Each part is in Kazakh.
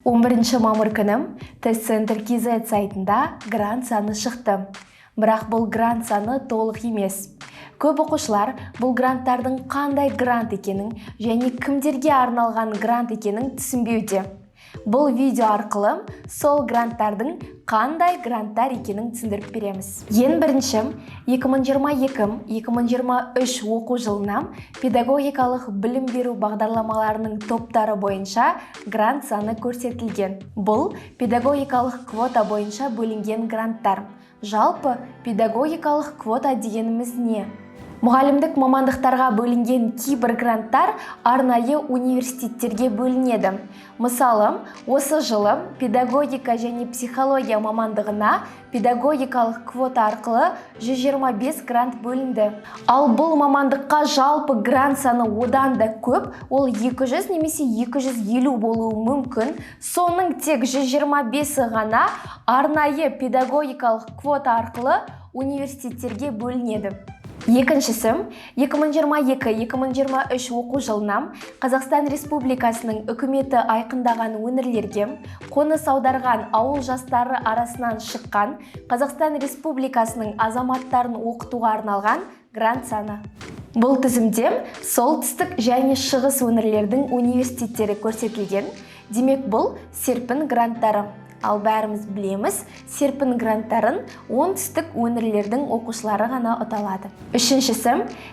11 мамыр күні Тест-центр KZ сайтында грант саны шықты. Бірақ бұл грант саны толық емес. Көп оқушылар бұл гранттардың қандай грант екенін және кімдерге арналған грант екенін түсінбеуде. Бұл видео арқылы сол гранттардың қандай гранттар екенін түсіндіріп береміз. Ең бірінші, 2022-2023 оқу жылына педагогикалық білім беру бағдарламаларының топтары бойынша грант саны көрсетілген. Бұл педагогикалық квота бойынша бөлінген гранттар. Жалпы педагогикалық квота дегеніміз не? Мұғалімдік мамандықтарға бөлінген кейбір гранттар арнайы университеттерге бөлінеді. Мысалы, осы жылы педагогика және психология мамандығына педагогикалық квота арқылы 125 грант бөлінді. Ал бұл мамандыққа жалпы грант саны одан да көп, ол 200 немесе 250 болуы мүмкін. Соның тек 125 ғана арнайы педагогикалық квота арқылы университеттерге бөлінеді. Екіншісі, 2022-2023 оқу жылына Қазақстан Республикасының үкіметі айқындаған өңірлерге қоныс аударған ауыл жастары арасынан шыққан Қазақстан Республикасының азаматтарын оқытуға арналған грант саны. Бұл тізімде солтүстік және шығыс өңірлердің университеттері көрсетілген. Демек, бұл серпін гранттары. Ал бәріміз білеміз, серпін гранттарын оңтүстік өңірлердің оқушылары ғана ұта алады. Үшіншісі,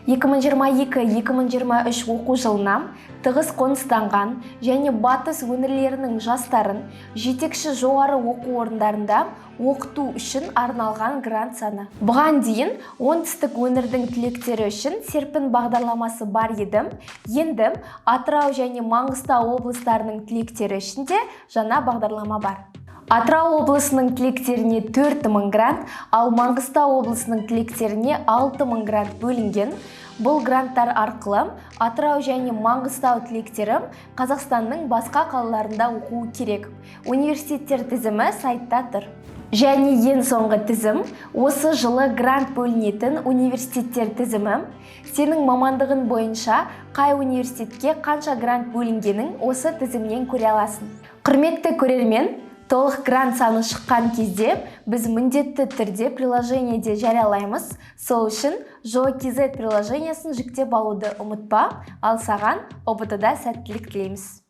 2022-2023 оқу жылына тығыз қоныстанған және батыс өңірлерінің жастарын жетекші жоғары оқу орындарында оқыту үшін арналған грант саны. Бұған дейін оңтүстік өңірдің түлектері үшін серпін бағдарламасы бар еді. Енді Атырау және Маңғыстау облыстарының түлектері үшін де жаңа бағдарлама бар. Атырау облысының түлектеріне 4000 грант, ал Маңғыстау облысының түлектеріне 6000 грант бөлінген. Бұл гранттар арқылы Атырау және Маңғыстау түлектері Қазақстанның басқа қалаларында оқуы керек. Университеттер тізімі сайтта тұр. Және ең соңғы тізім, осы жылы грант бөлінетін университеттер тізімі. Сенің мамандығын бойынша қай университетке қанша грант бөлінгенін осы тізімнен көре аласың. Құрметті көрермен, толық грант саны шыққан кезде біз міндетті түрде приложениеде жариялаймыз. Сол үшін JOKZ приложениясын жүктеп алуды ұмытпа, ал саған ұбт-да сәттілік тілейміз.